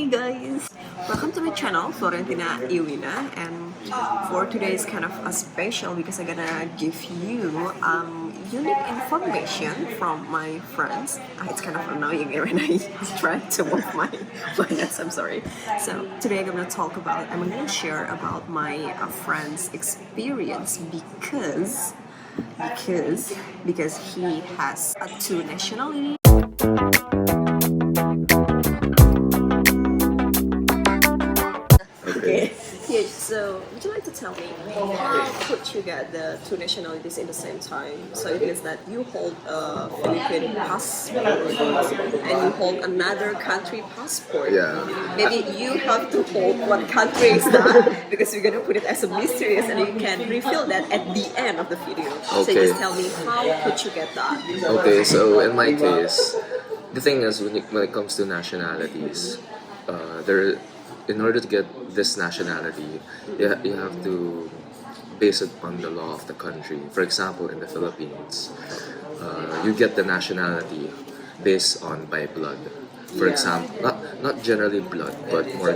Hi guys! Welcome to my channel, Florentina Iwina, and for today's kind of a special because I'm gonna give you unique information from my friends. It's kind of annoying when I try to move my hands, I'm sorry. So today I'm gonna share about my friend's experience because he has a two nationality. Okay. Yeah, so would you like to tell me how could you get the two nationalities in the same time? So it means that you hold a Philippine passport and you hold another country passport. Yeah. Maybe you have to hold what country is that because we're gonna put it as a mysterious and you can reveal that at the end of the video. So Okay. just tell me how could you get that? Okay, so in my case, the thing is when it comes to nationalities, in order to get this nationality, you have to base it on the law of the country. For example, in the Philippines, you get the nationality based on by blood. For example, not generally blood, but more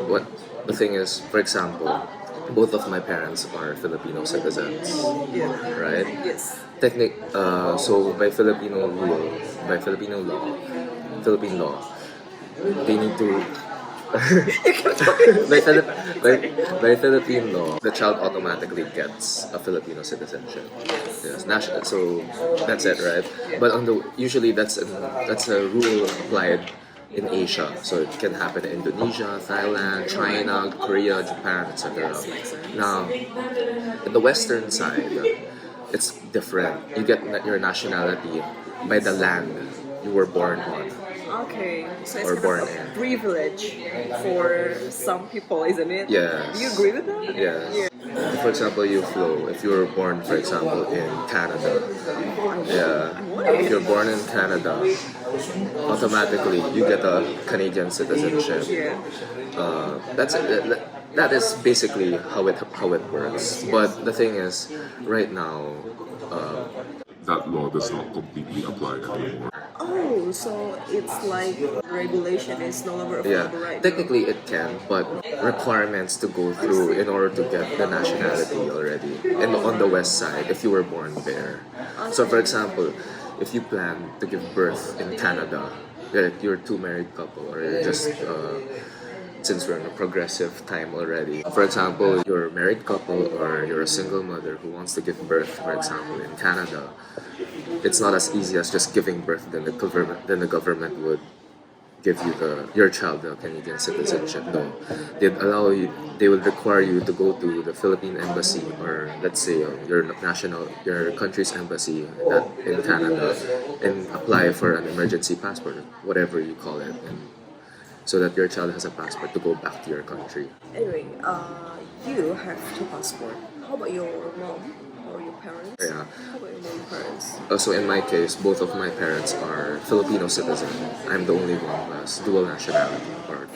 what the thing is. For example, both of my parents are Filipino citizens, Yeah. right? Yes. So by Filipino rule, by Filipino law, Philippine law, they need to by, Philip, by Philippine law, the child automatically gets a Filipino citizenship. Yes, national. So that's it, right? But usually that's a rule applied in Asia. So it can happen in Indonesia, Thailand, China, Korea, Japan, etc. Now, in the Western side, it's different. You get your nationality by the land you were born on. Okay, so it's Or kind born of a in. privilege for some people, isn't it? Yes. Do you agree with that? Yes. For example, if you were born, for example, in Canada, if you're born in Canada, automatically you get a Canadian citizenship. Yeah. That is basically how it works. But the thing is, right now, that law does not completely apply anymore. Oh, so it's like regulation is no longer Yeah, applicable right now. technically it can, but requirements to go through in order to get the nationality already. And on the west side, if you were born there. So for example, if you plan to give birth in Canada, like you're two married couple, or you're just since we're in a progressive time already. For example, you're a married couple or you're a single mother who wants to give birth, for example, in Canada. It's not as easy as just giving birth. Then the government would give your child the Canadian citizenship. No, they will require you to go to the Philippine embassy, or let's say your country's embassy that in Canada, and apply for an emergency passport, whatever you call it, and so that your child has a passport to go back to your country. Anyway, you have two passports. How about your mom or your parents? Yeah. How about your mom and parents? So in my case, both of my parents are Filipino citizen. I'm the only one who has dual nationality, or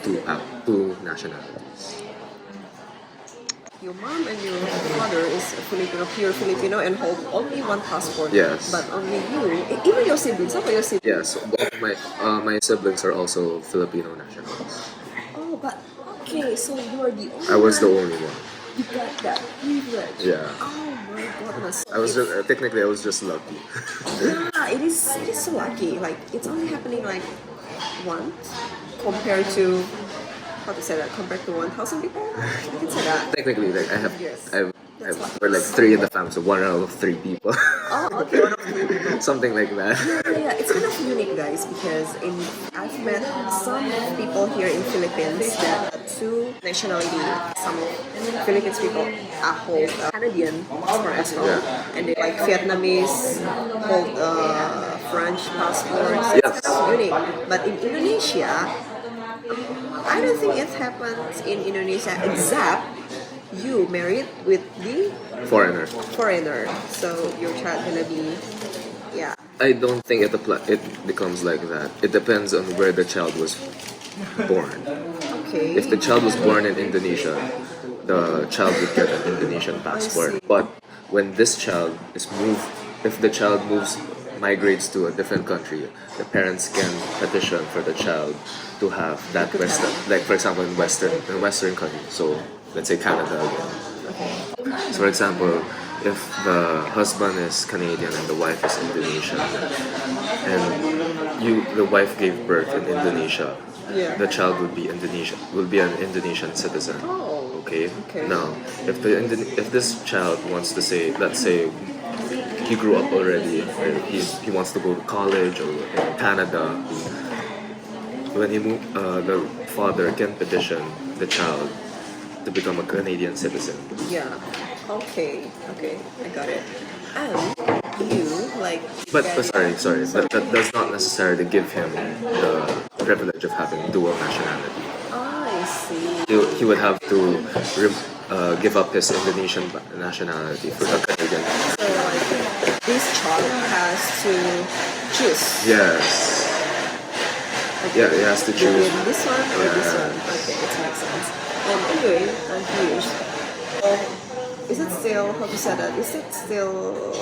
two nationalities. Your mom and your father is Filipino, pure Filipino, and hold only one passport. Yes. But only you, even your siblings. How about your siblings? Yes, both of my siblings are also Filipino nationals. Oh, but okay, so you are the only I was the one. only one. You got that privilege. Yeah. Oh my goodness. I was technically I was just lucky. Yeah, it is so lucky. Like it's only happening like once compared to how to say that compared to 1,000 people. You can say that. Technically, like Yes. I've we're like three in the family, so one out of three people, Oh, okay. One of three people. something like that. Yeah, it's kind of unique, guys, because I've met some people here in Philippines that are two nationality. Some Philippines people hold Canadian passport as well, Yeah. and they like Vietnamese hold French passports. It's Yes. kind of unique, but in Indonesia, I don't think it happens in Indonesia except you married with the Foreigner. foreigner, so your child gonna be, yeah. I don't think it becomes like that. It depends on where the child was born. Okay. If the child was born in Indonesia, the child would get an Indonesian passport. But when this child is moved, if the child moves migrates to a different country, the parents can petition for the child to have that could have Western, it. like for example in Western country. So let's say Canada again. Okay. So for example, if the husband is Canadian and the wife is Indonesian, and the wife gave birth in Indonesia, Yeah. the child will be an Indonesian citizen. Oh. Okay. Okay. Now, if this child wants to say, let's say, he grew up already, or he wants to go to college or in Canada, when the father can petition the child to become a Canadian citizen. Yeah. Okay. Okay. I got it. And you like. But get- sorry, but that does not necessarily give him the privilege of having dual nationality. I see. He would have to give up his Indonesian nationality for the Canadian. So like this child has to choose. Yes. Okay. Yeah, he has to choose. Between this one or this Yeah. one. Okay, it makes sense. And anyway, I'm curious. Is it still how to say that? Is it still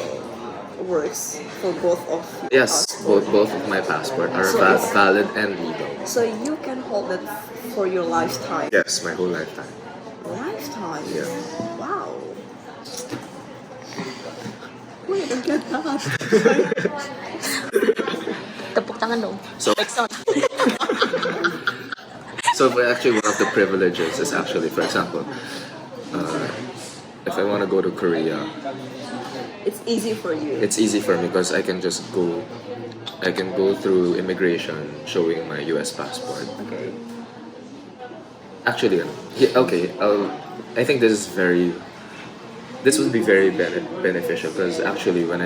works for both of your Yes, passport? both of my passport are So it's- valid and legal. So you can hold it for your lifetime. Yes, my whole lifetime. Lifetime. Yeah. Wow. Wait, I get that. Tepuk tangan dong. So, Exxon. actually one of the privileges is actually, for example, if I want to go to Korea, It's easy for you. it's easy for me because I can go through immigration showing my U.S. passport. Okay. Actually, okay, I think this would be very beneficial because actually when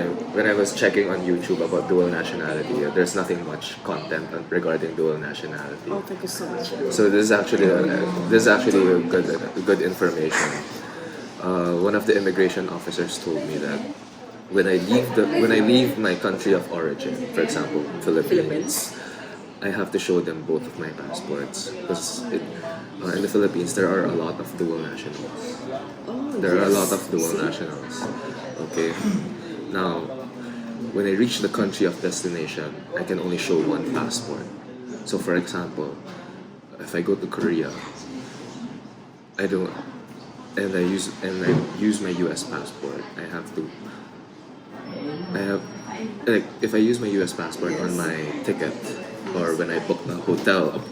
I was checking on YouTube about dual nationality, there's nothing much content regarding dual nationality. Oh, thank you so much. So this is actually a good information. One of the immigration officers told me that when I leave my country of origin, for example, Philippines, I have to show them both of my passports because in the Philippines there are a lot of dual nationals. Oh, There are a lot yes. of dual nationals. Okay. Now, when I reach the country of destination, I can only show one passport. So, for example, if I go to Korea, I don't, and I use my U.S. passport. Like if I use my U.S. passport on my ticket or when I book the hotel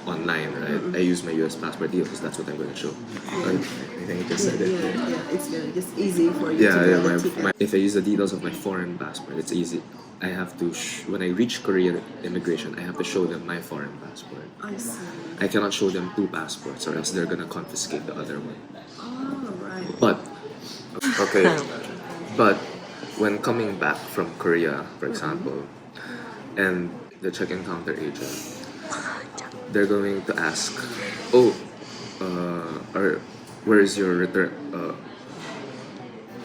online, right? I use my U.S. passport deal because that's what I'm going to show. I think I just Yeah, said it. yeah. It's just easy for you Yeah, to yeah, get the ticket. if I use the details of my foreign passport, it's easy. I have to, when I reach Korean immigration, I have to show them my foreign passport. I see. I cannot show them two passports or else they're gonna confiscate the other one. Oh, right. But, okay, but when coming back from Korea, for example, and the check-in counter agent, they're going to ask, oh, or where is your return?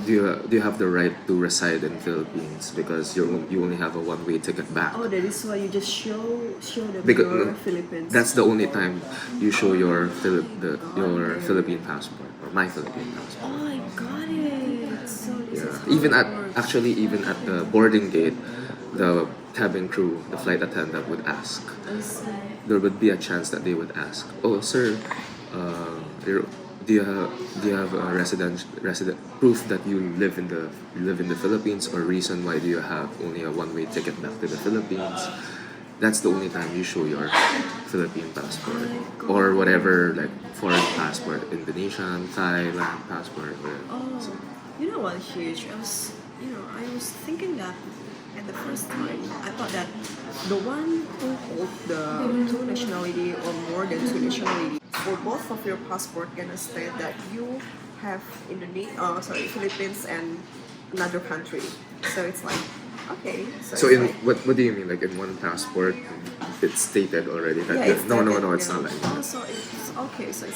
Do you have the right to reside in Philippines because you only have a one-way ticket back? Oh, that is why you just show them Because your Philippines. that's the only time you show your Philippine passport or my Philippine passport. Oh, I got it. So this is how Even it at works. even at the boarding gate, the cabin crew, the flight attendant would ask. I see. There would be a chance that they would ask, "Oh, sir, do you have a resident proof that you live in the Philippines, or reason why do you have only a one-way ticket back to the Philippines?" That's the only time you show your Philippine passport or whatever, like foreign passport, Indonesian, Thailand passport, whatever. Oh, you know what, Huge? I was thinking that at the first time, I thought that the one who hold the two nationality or more than two nationality, for both of your passport gonna state that you have Philippines and another country. So it's like, okay. So it's in like, what do you mean? Like in one passport, it's stated already that yeah, it's no, stated, it's yeah. not like Oh, that. so it's okay. So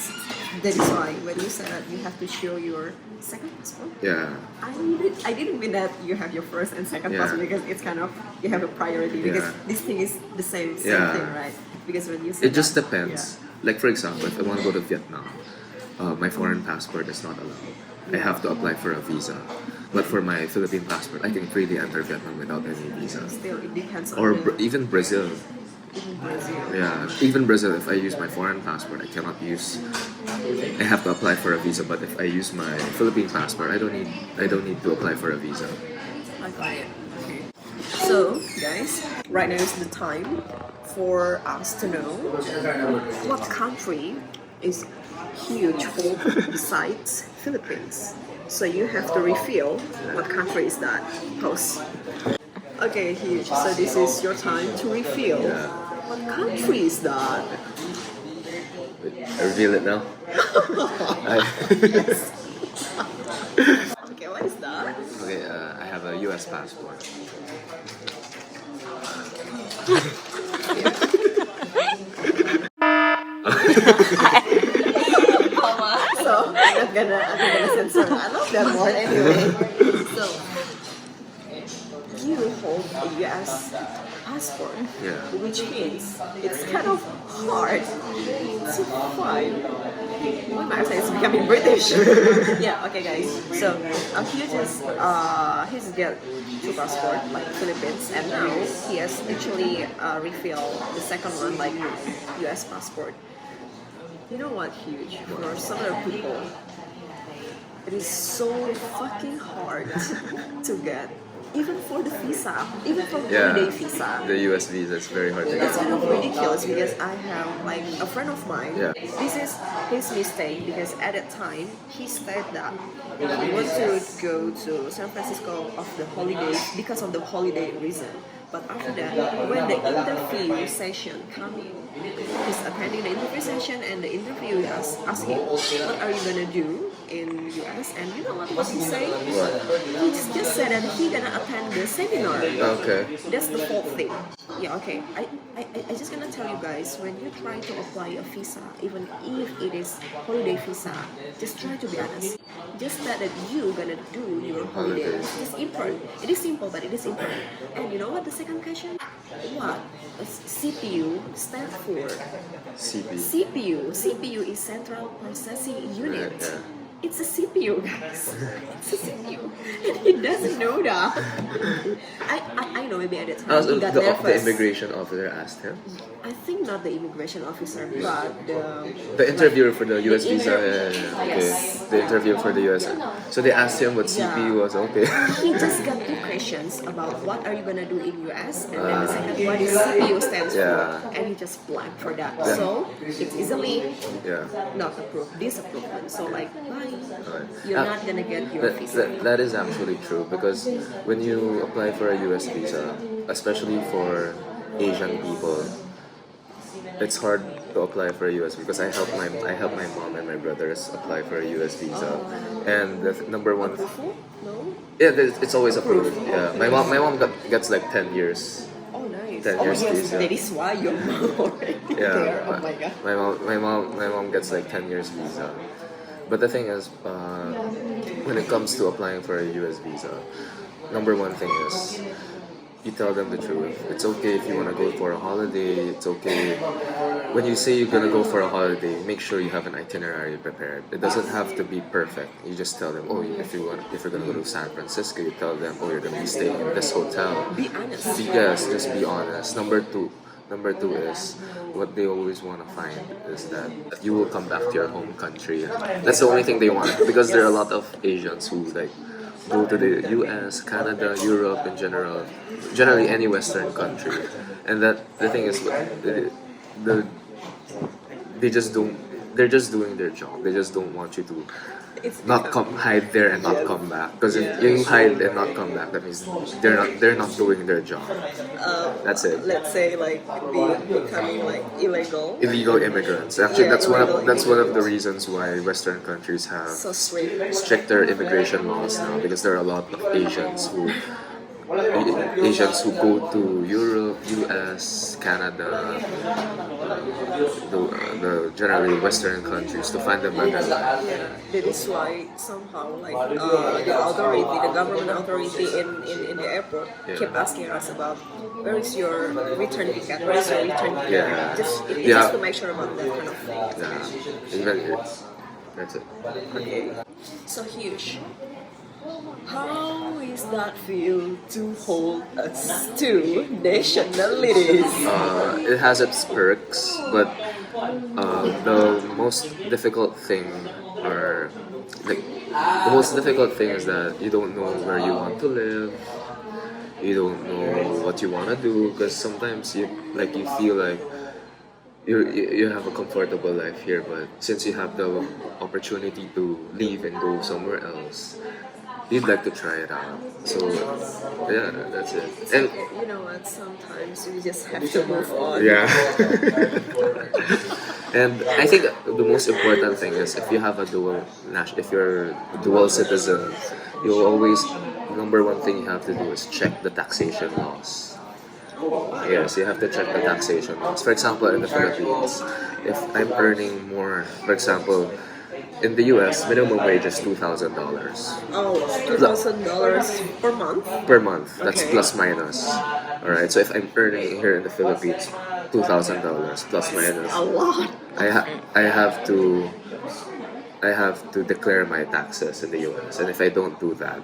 that is why when you said that you have to show your second passport. Yeah. I didn't mean that you have your first and second Yeah. passport because it's kind of you have a priority because Yeah. this thing is the same Yeah. thing, right? Because when you say It just that, depends. Like for example, if I want to go to Vietnam, my foreign passport is not allowed. I have to apply for a visa. But for my Philippine passport, I can freely enter Vietnam without any visa. Still, it depends on Or the, even Brazil. even Brazil. Yeah, even Brazil. If I use my foreign passport, I cannot use. I have to apply for a visa. But if I use my Philippine passport, I don't need. I don't need to apply for a visa. I got it. Okay. So, guys, right now is the time for us to know what country is huge for besides Philippines. So you have to reveal what country is that. Pause. Okay, huge. So this is your time to reveal what country is that. I reveal it now. Okay, what is that? Okay, I have a U.S. passport. So I'm not gonna censor. I love that word anyway. So you hold a US passport, Yeah. which means it's kind of hard to find. Why my accent is becoming British? Yeah, okay guys. So he's got two passport like Philippines, and now he has actually refilled the second one like US passport. You know what, huge? For some other people, it is so fucking hard to get, even for the visa, even for Yeah. holiday visa. The U.S. visa is very hard to It's get. kind of ridiculous because I have like a friend of mine. Yeah. This is his mistake because at that time he said that he wants to go to San Francisco of the holidays because of the holiday reason. But after that, when the interview session coming, he's attending the interview session and the interviewer asked him, "What are you gonna do in US?" And you know what he said? What? He just said that he gonna attend the seminar. Okay. That's the fourth thing. Yeah, okay. I just gonna tell you guys, when you try to apply a visa, even if it is holiday visa, just try to be honest. Just that you gonna do your holiday. It's important. It is simple, but it is important. And you know what the second question? What CPU stand for? CPU is Central Processing Unit. Yeah. It's a CPU, guys. It's a CPU. And he doesn't know that. I know maybe at the time he got The nervous. immigration officer asked him. I think not the immigration officer, but The interviewer for the U.S. The visa. Okay. Yes. The interviewer for the U.S. So they asked him what CPU was. Okay. he just got two questions about what are you gonna do in US, and then the second one is CPU stands Yeah. for, and he just blanked for that. So it's easily Yeah. not approved, disapproved. So like, bye. Alright. You're not gonna get your visa. That is actually true because when you apply for a U.S. visa, especially for Asian people, it's hard to apply for a U.S. because I help my mom and my brothers apply for a U.S. visa, and the number one. No? Yeah, it's always approved. Yeah, my mom gets like 10 years. Oh, nice. 10 Oh, years yes, visa. that is why you're already Yeah, there. Oh my god. my mom gets like 10 years visa. But the thing is, when it comes to applying for a U.S. visa, number one thing is you tell them the truth. It's okay if you want to go for a holiday. It's okay when you say you're gonna go for a holiday. Make sure you have an itinerary prepared. It doesn't have to be perfect. You just tell them, oh, if you're gonna go to San Francisco, you tell them, oh, you're gonna be staying in this hotel. Be honest. Yes, just be honest. Number two is what they always want to find is that you will come back to your home country. That's the only thing they want because there are a lot of Asians who like go to the U.S., Canada, Europe in generally any Western country, and that the thing is they just don't. They're just doing their job. They just don't want you to It's not hide there and not come back. Because if you hide and not come back, that means they're not doing their job. That's it. Let's say like becoming like illegal. Illegal immigrants. Actually, that's one of the reasons why Western countries have So strict. stricter immigration laws now because there are a lot of Asians who go to Europe, U.S., Canada, the generally Western countries to find a better life. That is why somehow like the government authority in the airport keep asking us about where is your return ticket, where is your return ticket. Yeah. Just to make sure about that kind of thing. Yeah, even that's it. Okay. So huge. How is that feel to hold us two nationalities? It has its perks, but the most difficult thing are like the most difficult thing is that you don't know where you want to live. You don't know what you want to do because sometimes you feel like you have a comfortable life here, but since you have the opportunity to leave and go somewhere else, you'd like to try it out. So yeah, that's it. And You know what? Sometimes we just have to move on. yeah. And I think the most important thing is if you have a if you're a dual citizen, you'll always number one thing you have to do is check the taxation laws. Yes, you have to check the taxation laws. For example, in the Philippines, if I'm earning more, for example, in the US, minimum wage is $2,000 Oh, $2,000 per month? per month. That's Okay. plus minus. All right. So if I'm earning here in the Philippines, $2,000 plus minus, A lot. I have to declare my taxes in the US, and if I don't do that,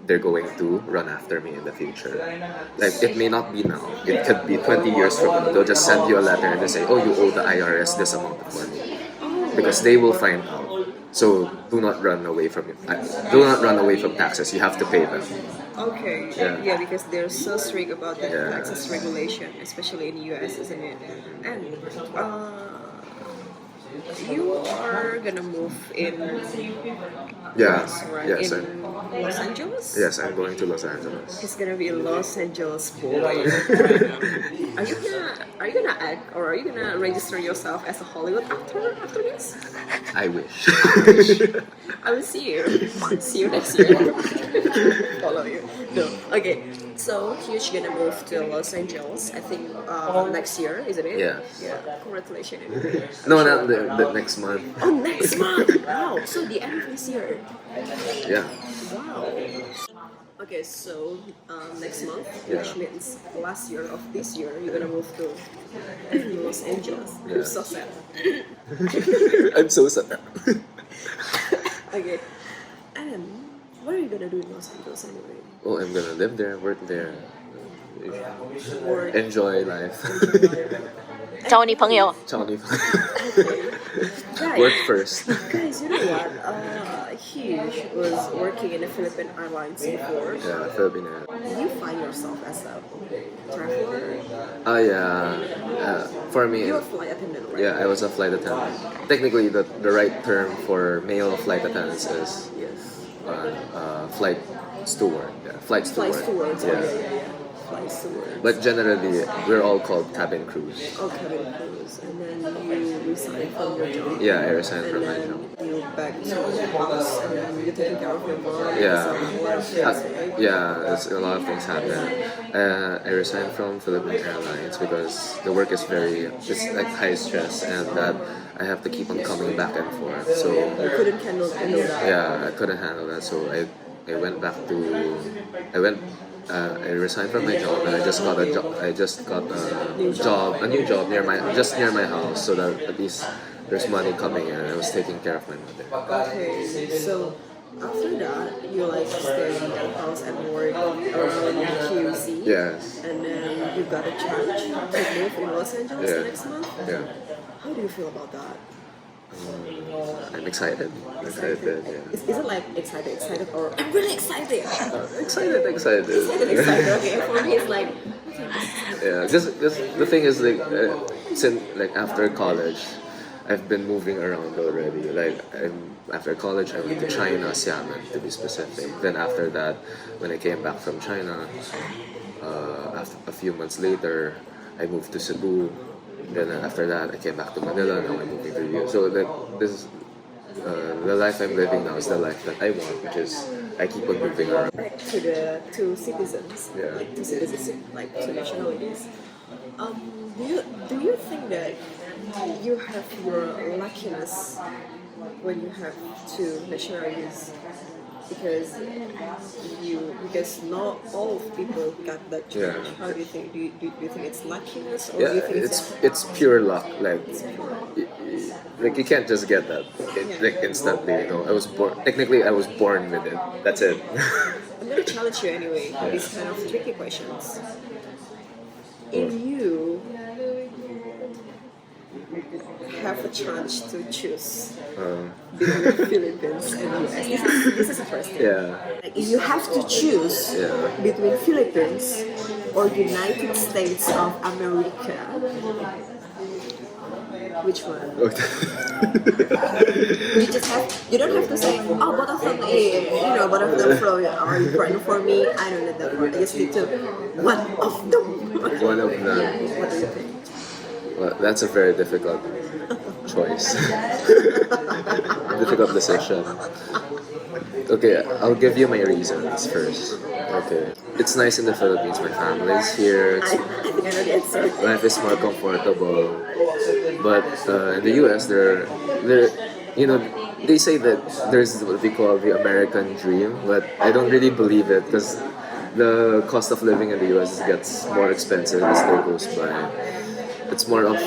they're going to run after me in the future. Like it may not be now; it could be 20 years from now. They'll just send you a letter and they say, "Oh, you owe the IRS this amount of money," because they will find out. So do not run away from it. Do not run away from taxes. You have to pay them. Okay. Yeah. Yeah, because they're so strict about the Yeah. taxes regulation, especially in the US, isn't it? And you are gonna move in Yeah. right? Yes. In Los Angeles? Yes. I'm going to Los Angeles. He's gonna be a Los Angeles boy. Are you gonna act or are you gonna register yourself as a Hollywood actor after this? I wish. I will see you. See you next year. Follow you. No. Okay. So Hughes gonna move to Los Angeles. I think next year, isn't it? Yeah. Yeah. Congratulations. No, not the next month. Oh, next month. Wow. So the end of this year. Yeah. Wow. Okay, so next month, Yeah. which means last year of this year, you're gonna move to Los Angeles. Yeah. I'm so sad. I'm so sad. Okay, and what are you gonna do in Los Angeles anyway? Well, I'm gonna live there, work there, Work. enjoy life. 找你朋友。 Johnny. Guys, Work first. guys, you know what? Hughes was working in the Philippine Airlines before. Yeah, Filipino. Do you find yourself as a traveler? Oh yeah. For me, You're a flight attendant, right? yeah, I was a flight attendant. Technically, the right term for male flight attendants is Yes. flight steward. Yeah, flight steward. Flight stewards. Yeah. Yeah. Flight stewards. But generally, we're all called cabin crews. Oh, cabin crews, and then you resign from your job. Yeah, I resigned And from my then job. you back to your house, and then you're taking care of your mom. Yeah. So a lot of things, right? Yeah, a lot of things happen. I resigned from Philippine Airlines because the work is it's like high stress and that I have to keep on coming back and forth. So You couldn't handle that. yeah, I couldn't handle that. So I went back to I went I resigned from my job and I just got a job. I just got a new job near my house so that at least there's money coming in. I was taking care of my mother. Okay, so after that, you like stay at the house and work around QC. Yes. And then you got a chance to move in Los Angeles Yeah. next month. Yeah. How do you feel about that? I'm excited. Excited. Yeah. Is it like excited, or I'm really excited? Excited. Excited. Okay, for me it's like Yeah, because the thing is like since like after college, I've been moving around already. Like after college, I went to China, Xiamen to be specific. Then after that, when I came back from China, after a few months later, I moved to Cebu. Then after that, I came back to Manila. Now I'm moving to you. So like this, the life I'm living now is the life that I want, which is I keep on moving around. back to the two citizens, Yeah. like two citizenship, like two nationalities. Do you think that you have your luckiness when you have two nationalities? Because not all of people got that chance. Yeah. How do you think? Do you think it's luckiness or do Yeah, you think it's pure luck. Like like you can't just get that like instantly. You know, I was born with it. That's it. I'm gonna challenge you anyway for these kind of tricky questions. If you have a chance to choose between Philippines and US, this is the first thing. Yeah. Like, if you have to choose Yeah. between Philippines or United States of America, which one? You don't have to say, oh, both of them, both of them are important for me. I don't know that word. I just need to one of them. One of them. What do you think? Well, that's a very difficult choice. Difficult decision. Okay, I'll give you my reasons first. Okay. It's nice in the Philippines. My family's here. I think I know the answer. Life is more comfortable. But in the US, they say that there's what they call the American dream, but I don't really believe it because the cost of living in the US gets more expensive as day goes by. It's more of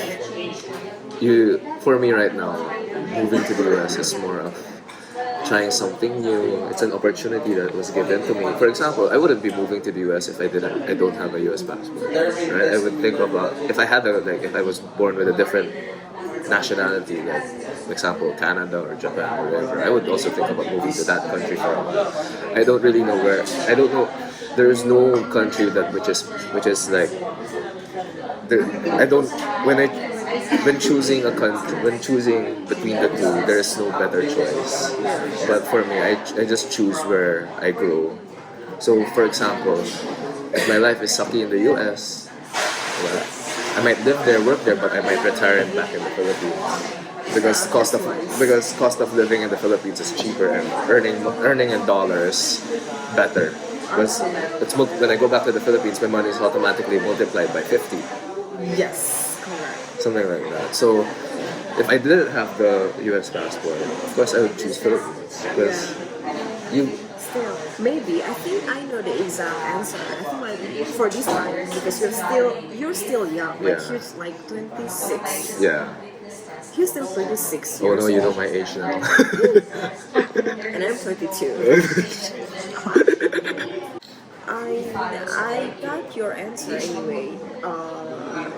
for me right now, moving to the US is more of trying something new. It's an opportunity that was given to me. For example, I wouldn't be moving to the US if I don't have a US passport. Right? I would think about if I was born with a different nationality, like for example Canada or Japan or whatever, I would also think about moving to that country for a while. I don't really know where. I don't know. There is no country which is like. I don't when choosing a country, when choosing between the two, there is no better choice. But for me, I just choose where I grow. So, for example, if my life is sucky in the US, well, I might live there, work there, but I might retire and back in the Philippines because cost of living in the Philippines is cheaper and earning in dollars better. Because when I go back to the Philippines, my money is automatically multiplied by 50. Yes, correct. Something like that. So, if I didn't have the US passport, of course I would choose Philippines because Still, maybe I think I know the exact answer. I think like for this time because you're still young. Like Yeah. you're like 26. Yeah. You're still 26 Oh years no, you know old. my age now. And I'm 22. I got your answer anyway.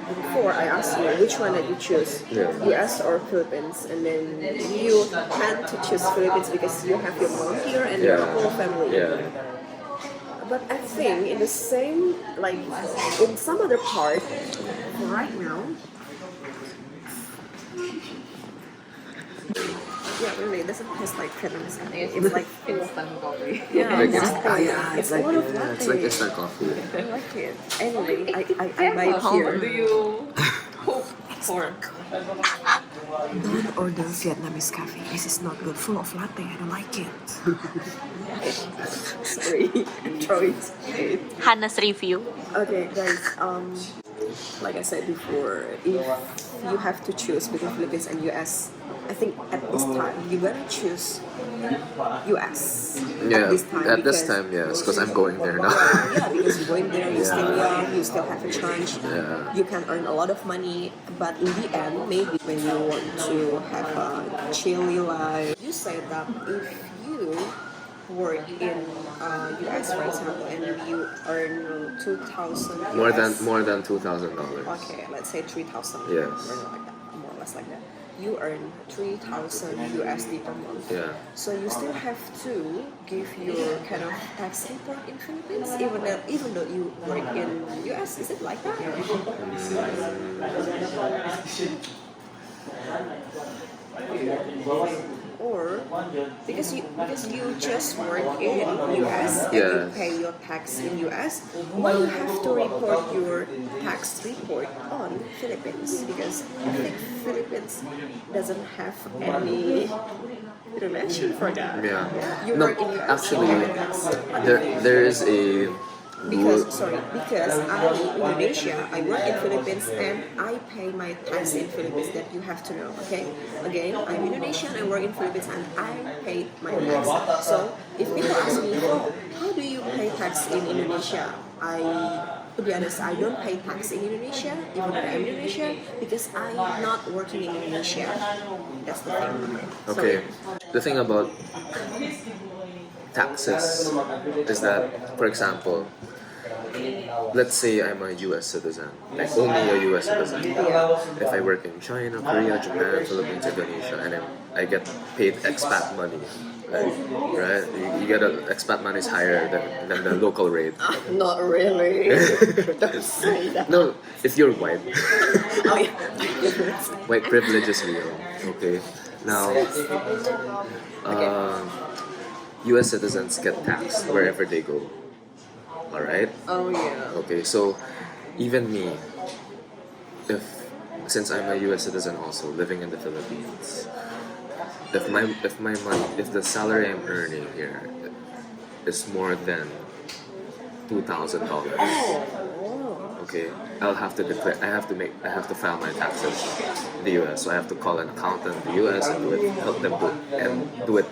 Before I asked you which one did you choose, Yeah. US or Philippines, and then you tend to choose Philippines because you have your mom here and your Yeah. whole family. Yeah. But I think in the same, like in some other part, right now, yeah, really, it doesn't taste like Vietnamese. It's like instant coffee. yeah, Like it's a lot of it's like latte. instant coffee. I like it. Anyway, I buy it here. Do you hope for? Don't order Vietnamese coffee. This is not good. Full of latte. I don't like it. Sorry, throw it. Hannah's review. Okay, guys. Like I said before, if you have to choose between Philippines and US, I think at this time you gotta choose US. Yeah. At this time, Yes, because I'm going there now. yeah, because you're going there, you're still young, you still have a chance. Yeah. You can earn a lot of money, but in the end, maybe when you want to have a chilly life, you said that if you work in US, for example, and you earn 2,000 More US. than $2,000. Okay, let's say 3,000. Yes. Or like that, more or less like that. You earn 3,000 USD per month. Yeah. So you still have to give your kind of tax report in Philippines, even though you work in US. Is it like that? Or because you just work in US and you Yes. pay your tax in US, why you have to report your tax report on Philippines? Because I think Philippines doesn't have any relation for that. Yeah. You No, work in US. actually, you pay tax. there is a rule. Because I'm in Indonesia, I work in Philippines and I pay my tax in Philippines. That you have to know, okay? Again, I'm Indonesian, I work in Philippines and I pay my tax. So if people ask me, oh, how do you pay tax in Indonesia? I to be honest, I don't pay tax in Indonesia, even though I'm in Indonesia, because I'm not working in Indonesia. That's the thing. Okay. The thing about taxes is that, for example, let's say I'm a US citizen, like only a US citizen. If I work in China, Korea, Japan, Philippines, Indonesia, and I get paid expat money, right? You get expat money is higher than the local rate. Not really. Don't say that. No, if you're white, Oh yeah. white privilege is real. Okay. Now, US citizens get taxed wherever they go. Alright? Oh yeah. Okay, so even me, if since I'm a US citizen also living in the Philippines, if the salary I'm earning here is more than $2,000, okay, I'll have to declare. I have to file my taxes in the U.S. So I have to call an accountant in the U.S. and help them do it,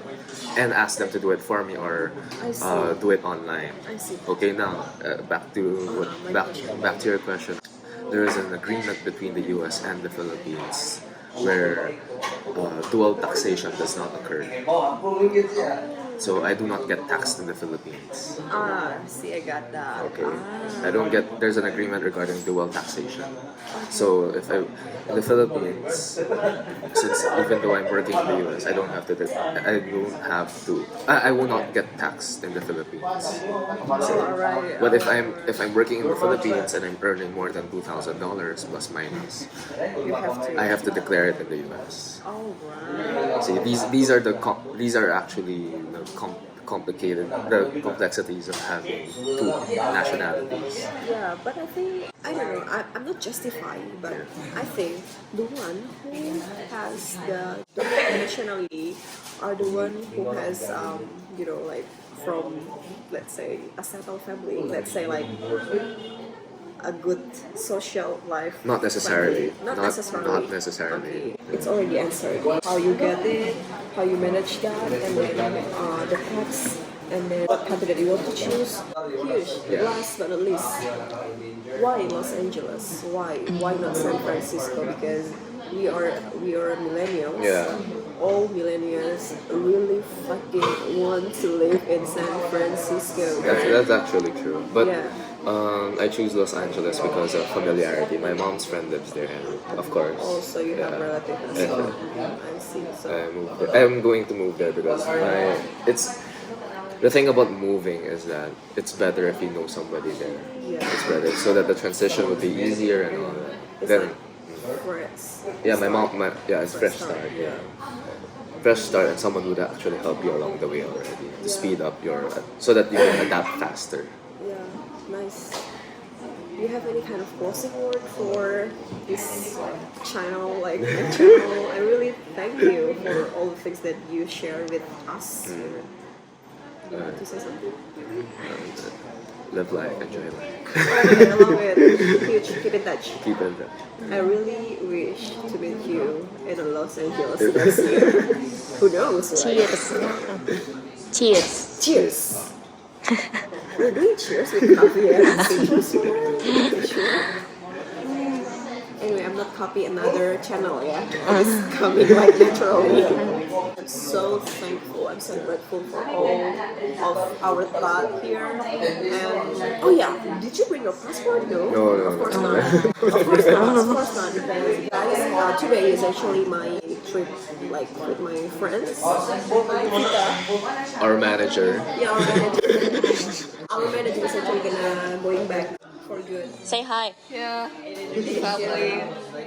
and ask them to do it for me or I see. do it online. I see. Okay, now back to your question. There is an agreement between the U.S. and the Philippines where dual taxation does not occur. So I do not get taxed in the Philippines. See, I got that. Okay. I don't get. There's an agreement regarding dual taxation. So if I in the Philippines, since even though I'm working in the US, I don't have to. I will not get taxed in the Philippines. Alright. But if I'm working in the Philippines and I'm earning more than $2,000 plus minus, You have to. I have to declare it in the US. Alright. See, these are actually complicated the complexities of having two nationalities. Yeah, but I think I don't know. I'm not justifying, but I think the one who has the dual nationality are the one who has like from, let's say, a settled family. Let's say like a good social life. Not necessarily. family. Not necessarily. Not necessarily. Okay. It's already answered. How you get it, how you manage that, and then the tax, and then what country that you want to choose. Huge. Yeah. Last but not least, why Los Angeles? Why not San Francisco? Because we are millennials. Yeah. All millennials really fucking want to live in San Francisco. That's actually true. But Yeah. I choose Los Angeles because of familiarity. My mom's friend lives there, and of course. Also, you have yeah. relatives as Yeah. well. I see. So I'm going to move there because it's the thing about moving is that it's better if you know somebody there. yeah, It's better so that the transition would be easier and all that. it's Then like fresh. yeah, it's fresh start. Yeah, fresh start and someone would actually help you along the way already to speed up so that you can adapt faster. Yeah, nice. Do you have any kind of closing word for this channel, my channel? I really thank you for all the things that you share with us. Do you want to say something? Live life, enjoy life. I love it. Huge. Keep in touch. Keep in touch. I really wish to meet you in Los Angeles next year. Who knows, right? Cheers. Cheers. We're doing cheers with coffee and citrus. Sure. Anyway, I'm not copying another channel, yeah? It's coming like naturally. I'm so thankful, I'm so grateful for all of our thought here. And, oh yeah, did you bring your passport? No? No. Of course not. Of course not. Of course not. Because, guys, today is actually my trip, with my friends. Our manager. Yeah, our manager. Our manager is actually going back for good. Say hi. Yeah, probably.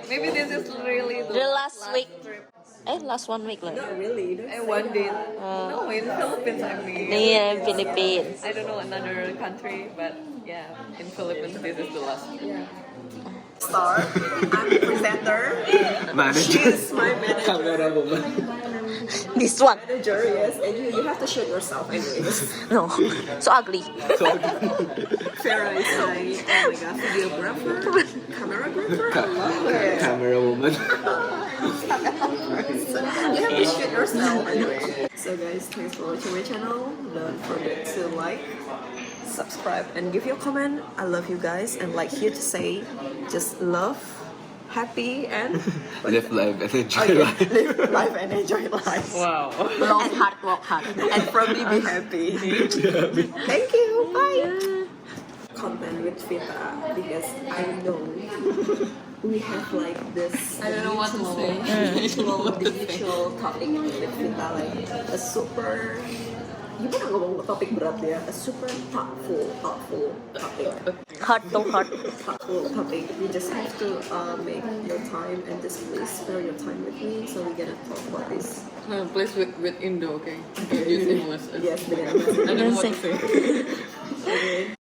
Maybe this is really The last week. trip. Last 1 week lang. Not really. Don't And say one that. day. No, in Philippines, I mean. Yeah, Philippines. I don't know another country, but yeah, in Philippines, this is the last trip. Yeah. Star. I'm the presenter. Manager. She's my manager. Camera woman. This one. Manager, yes. And you have to shoot yourself anyways. No. So ugly. Farah is my, oh my god, videographer, cameragrapher. I love it. Camera woman. You have to shoot yourself anyway. So guys, thanks for watching my channel. Don't forget to like, subscribe, and give your comment. I love you guys, and like Hugh to say, just love, happy, and Live life and enjoy okay, life. live life and enjoy life. Wow. Love hard, work hard. And probably be happy. Thank you. Bye. Content with Vita because I know we have like this. I don't know what to say. The usual topic with Vita like a super. Gimana ngomong topik berat ya? A super thoughtful topic. Heart to heart. Thoughtful topic. You just have to make your time and just please spare your time with me so we're gonna talk about this. Please with Indo, okay? Use English. Yes, dengan I don't know what to say. Okay.